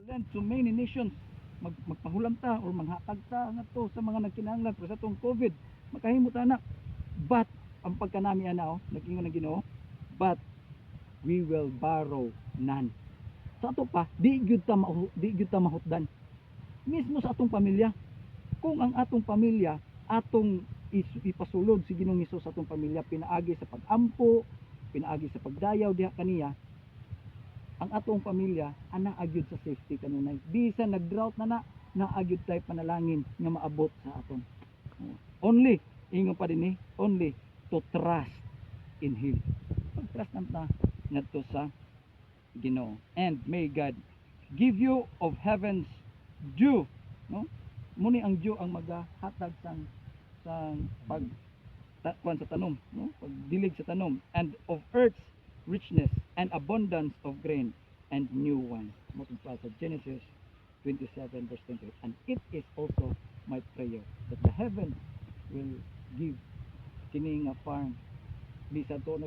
lend to many nations. Magpahulam ta or manghatag ta ngadto sa mga nagkinahanglan pero sa tong COVID makahimo ta na. But ang pagkanami ana nagingon ng Ginoo, but we will borrow none. Sa ato pa di gyud ta mahutdan mismo sa atong pamilya. Kung ang atong pamilya atong ipasulod si Ginoong Hesus sa atong pamilya, pinaagi sa pagampo, pinaagi sa pagdayaw diha kaniya, ang atong pamilya ana agyud sa safety kanunay. Bisan nag-drought na naagyud tay panalangin nga maabot sa aton. Only ingon pa dinhi, only to trust in Him. Pag-trust nanta ngadto sa Ginoo. And may God give you of heaven's dew, no? Muni ang dew ang magahatag sang kuan sa tanom, no? Pagdilig sa tanom, and of earth's richness and abundance of grain and new wine. Motungpal sa Genesis 27 verse 28. And it is also my prayer that the heaven will give kini nga farm bisan to